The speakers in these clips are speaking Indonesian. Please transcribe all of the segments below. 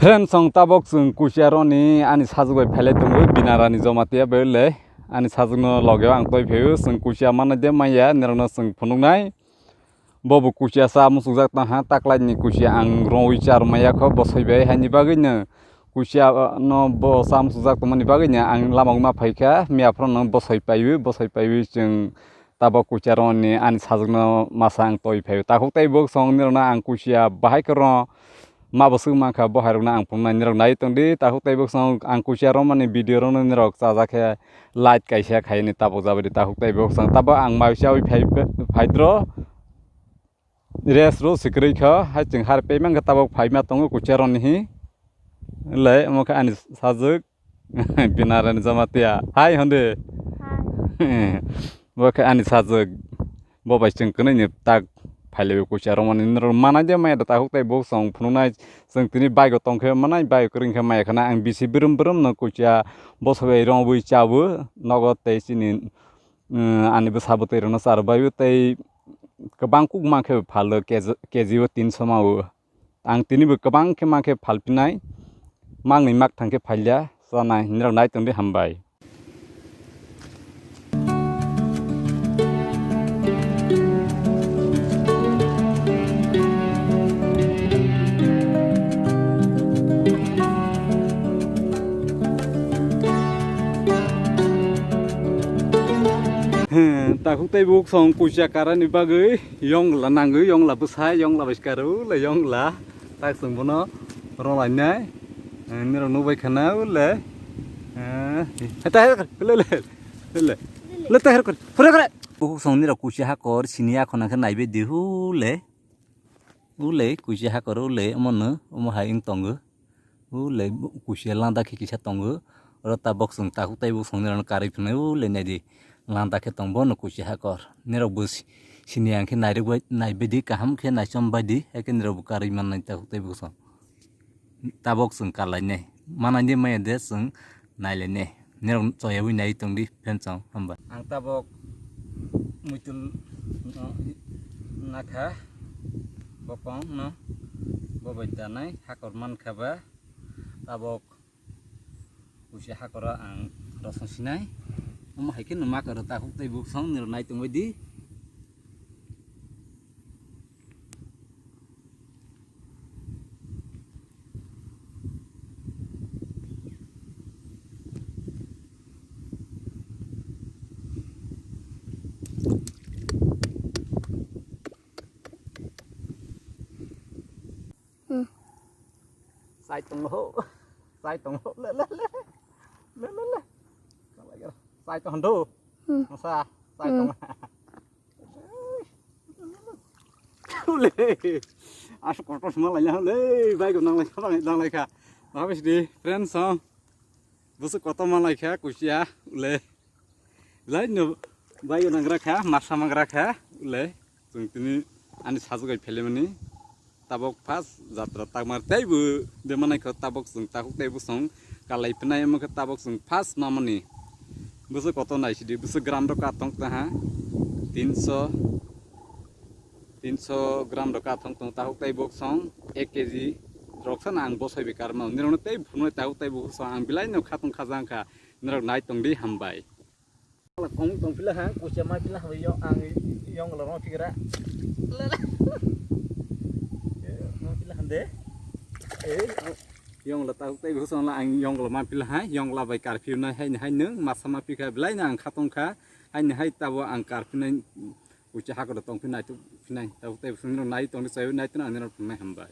Friend song tabok sung kusiaroni ani sajugbai phele tongo binarani jomatia bele ani sajugno logeo ang toi pheu sung kusia mana de maya nerno sung phunungnai bobo kusia sa musujak ta ha taklai kusia ang roi char maya kho bosoibai hani bagino kusia no bo sam sujak to mani bagino ang lamang ma phaika miafron no bosoi payu sung tabok kusiaroni ani sajugno masa ang toi pheu ta khoktai bok song nerno ang kusia bahai kro Mabosung mangka boharuna ang pumna nirok nai tongdi tahuk taibok song ang kusia romani video rono nirok sajake light kaisa khaini tabok jabadi tahuk taibok song tabo ang mausya wi phaidro res ro sikri kha ha ching har payment tabok phaima tongo kusia roni hi le moka ani sajak binaran jamatia hai honde moka ani sajak bobai ching kene ni tak Pale kusia romani nero mana je maya tahuk tai bok song phununai song tini bike tongkhe manai bike ring khe maya khana ang bisi birum no kusia bosoibai rongbui chabu nogo tei sini ani besabu tei rono sarbayu tei kebang kuk mangkhe phalo keji o 300 mau ang tini bo kebang khe mangkhe phalpinai mangni mak thangkhe phalya sanai nero nai tongdi hambai Tahuk tai buk song kusia karani bagai yong la nangu yong la busai yong la biskaru le yong la tak sung bono rong la nai nero nu bai khana le ta le ta her kor kore buk song nero kusia ha kor sinia khona kha naibe dihu le kusia ha kor le mon mo ha ing tong le kusia landa ki kisa tong ro ta bok song tahuk tai buk song nero kari phne le nai di landa ke tong bono kusia hakor nero bus sini ang ke nai bedi kaham ke nai som badi ek nero bukari man nai ta hutai buso tabok sung kalai ne mana ni mai de sung nai le ne nero choya wi nai tong di pen chong hamba ang tabok mutul nakha bopong no bobai tanai hakor man khaba tabok kusia hakora ang rosong sinai Oma hikin nama karo tahuk tai buk song nir nai tungwe di sai tong ho le sai tong do masa sai tong le asuk kotos malanya le bai gunang lai kha habis di friend song busuk koto malai kha kusia le lai no bai gunang rakha masa mang rakha le jung tini ani sajugai phelemani tabok pas jatra tagmar taibu de manai kha tabok sung tahuk taibu song kalai pnai am kha tabok sung pas mamani busuk koto nai sidi busuk gram ro katong ta 300 gram ro katong tong tahuk tai bok song 1 kg roksan ang bosoi bekar ma nirone tei phunoi tahuk tai bok song ang bilai no khatong khajang kha nirok nai tong di hambai la kong tong pila ha kusia mai pila ha yo ang yong la ro fikra no pila hande yong la tahuk tai bok song la ang yong la ma pila ha yong la bai kar phiu na hai nung masama pika bilai na ang khatong kha hai tawo ang kar phinai kusia ha ko tong phinai tu phinai tahuk tai bok song nai tong di sai nai tu na nirok mai hambai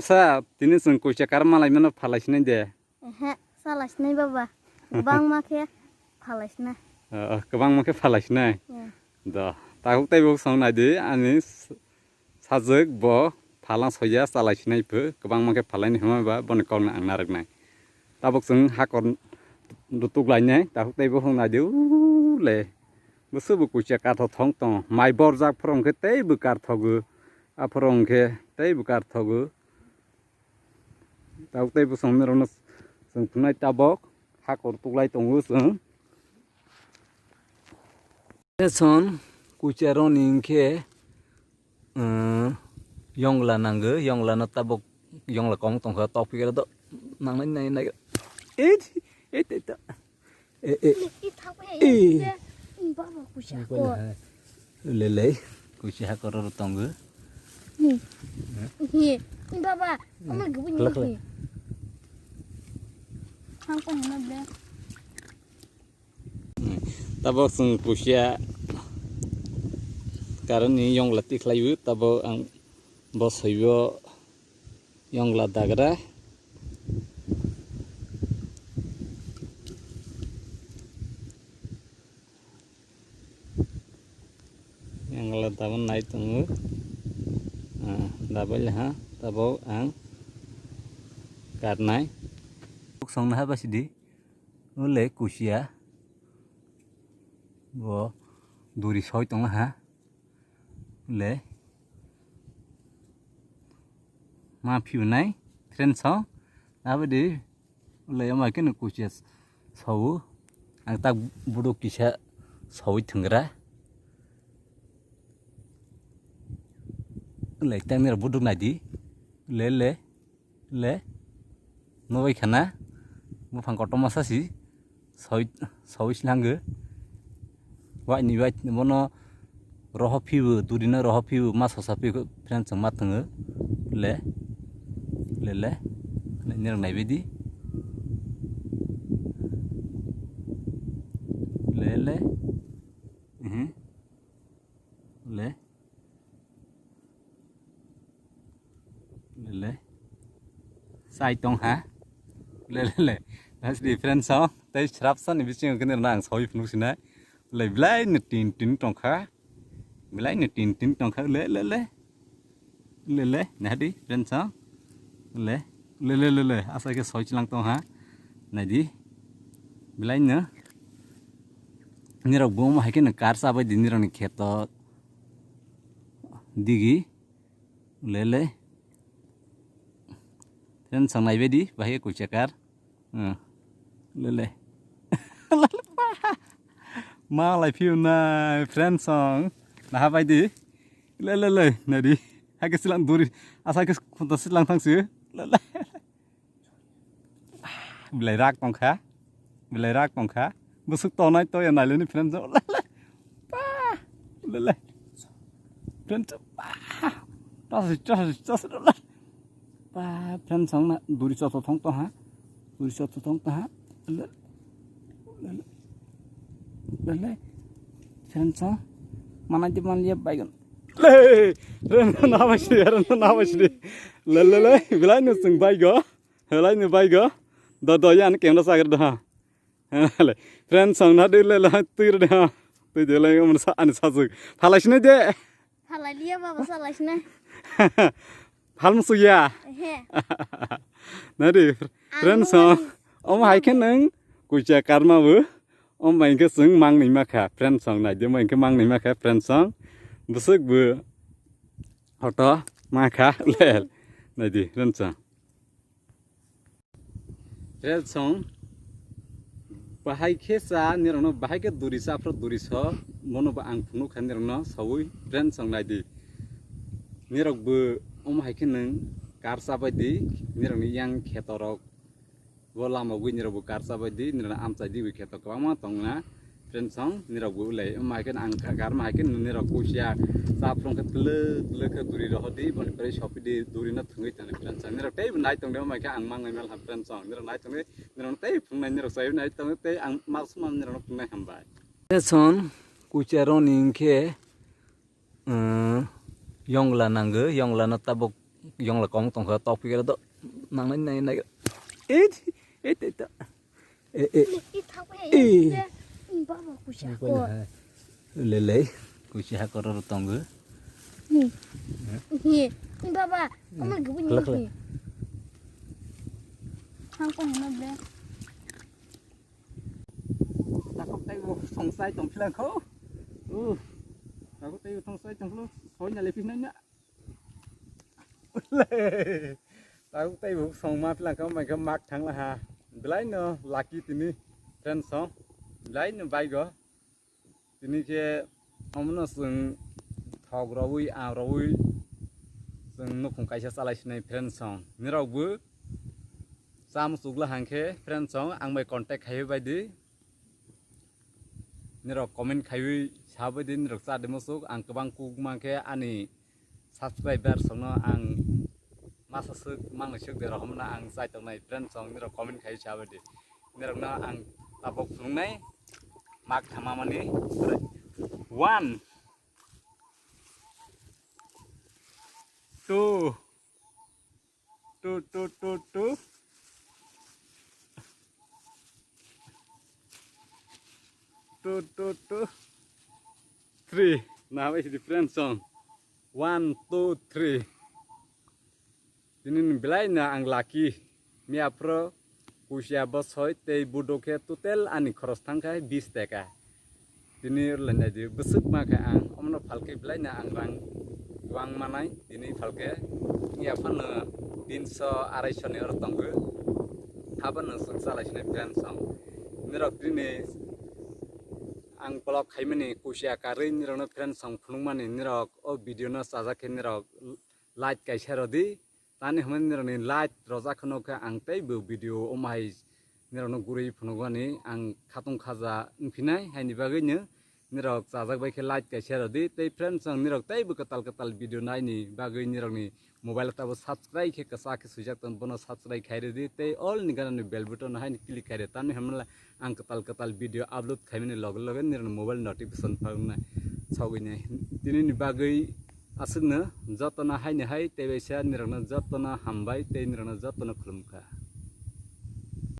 sa tini sung kucia karma lai mana phalasne de. Salasne baba. Bang make phalasne. Kebang make phalasne. Da. Tahu tai bok song nai de ani sajwk bo phalang soya salasne phe kebang make phalai ni hama ba bon kol na angna raknai. Tabok sung hakor dutuk lai ne tahu tai bok song nai de le. Busu bu kucia ka tho thong tong mai bor jak prong ke tei bu kar thogu. Aprong ke tei bu kar thogu. Tahu tai bu song meron sung punai tabok hakor tuklai tongu sung. Son kucia roning ke yongla nangge yongla na tabok yongla kong tong ka tok pikir to nang nai Baba kucia. Lele kucia hakor tongu. Baba, ama gubun. Hangko hina be. Tabok sung kucia karena yang latih layu tabok ang Bosoibai yang ladagra yang ladaman naik tunggu double ha tabok ang karena song nah apa sih di oleh kucia bo duri soi tong ha le ma phiu nai tren so apa di le ma ke kucia sau ang tak buduk kisah sau thengra le tang ner buduk nai di le noi khana mo phang kotom masa si sau slange wai ni wai mono roho phiu durina roho phiu mas hosapi friend sang mat thang le ner nai bedi le sai tong ha le that's different so tai shrap san ni biching ke ner nang soi phnu sina le blai ni tin tong kha blai ni tin tong kha le na di friend so le asa ke soi chlang tong ha na di blai na nirok bom ha ke na kar sa ba di nirok ni kheto digi le dan sang nai bedi bahaya kucakar le ma lai phiu na friend song na bai di le na di ha ke silang duri asa ke khunta silang thang si le bilai rak tong kha busuk to nai to ya nai le ni friend song le friend tas pa friend song na duri cho thong to ha le friend song mana di man liap baigon le ren na bashi le bilai nu sung baigo do yan kem da sagar da le friend song na de le tir da tu de le mun sa an sa zu phalasne de Phalaliya baba salasne. Halmusu ya. Nadi, friend song. Om hai ke neng kucia karma bu. Om main ke sung mang ni maka friend song na dia main ke mang ni maka friend song. Busuk bu. Hoto maka lel. Nadi, friend song. Friend song. Bahai ke sa nirano bahai ke duri sa pro duri so mono ba ang phunu khan nirano sawi friend song nadi. Nirok bu om hai ke neng kar sa ba di nirani yang khetorok bola ma wi nirok bu kar sa ba di nirana am sa di wi khetok ba ma tong na friend song nirok bu le om hai ke ang kar ma hai ke nirok kucia sa prong ke tle ke duri ro di bon pre shop di duri na thungi tan friend song nirok tei nai tong de om hai ke ang mang nai mel ha friend song nirok nai tong nirok tei phung nai nirok sai nai tong tei ang maximum nirok phung nai ham bai son kucia roning ke yongla nangge yongla na tabok yang lekong tong ke top kira tuh nang này ít ít ít ít thao cái gì anh baba kusia ko lele kusia ko ro tong ke nè anh baba ông cứ bên gì không có hình đâu ta có tay vô song sai tong philang khô ta có tay vô song sai tong philang khô nhà lấy phim nữa ta cũng tay buộc sòng mà là cái mày cái mặc thằng là hà lấy nó lucky tí ní trên sòng lấy nó bay gõ tí ní kia ông nó sừng thọc rồi ảo rồi sừng nó không cái sao lại này trên sòng nếu đâu bữa sam sụp là hàng kia trên sòng anh mày contact hay vậy đi nếu đâu comment hay sao vậy đi nếu ra để một số anh cái băng cục mang kia anh subscriber xong nó anh masa sih mang lesuk dari rahman ang sai tong nai friend song ni comment khai chawe di ni rok na ang tabok phung nai mak thama mani 1 2 2 2 2 2 2 2 2 3 now is the friend song 1 2 3 Tinin bilai na ang laki mi apro kusia Bosoibai te budoke total ani khoros thangkai 20 taka tini lena di besuk maka ang omno phalke bilai na ang rang wang manai tini phalke mi aphan 300 250 ni ortong haban sangsala sine plan song nirok tini ang blog khaimani kusia kari nirok plan song phunungmani nirok o video na sajake nirok like kaisa rodi tani hamen nirani light roja khono ka ang tei bu video omai nirano guri phunogani ang khatung khaja ingfinai haini bagui ne nirok sajak bai khe light ka share di tei friends ang nirok tei bu katal video nai ni bagui nirokni mobile ta subscribe khe kasa khe sujak ton bono subscribe khaire di tei all ni ganani bell button haini click khaire tani hamla ang katal video upload khaimani log nirano mobile notification phangna sawini tini ni bagui asugna jatona haini hai tei baisa nirana jatona hambai tei nirana jatona khulumka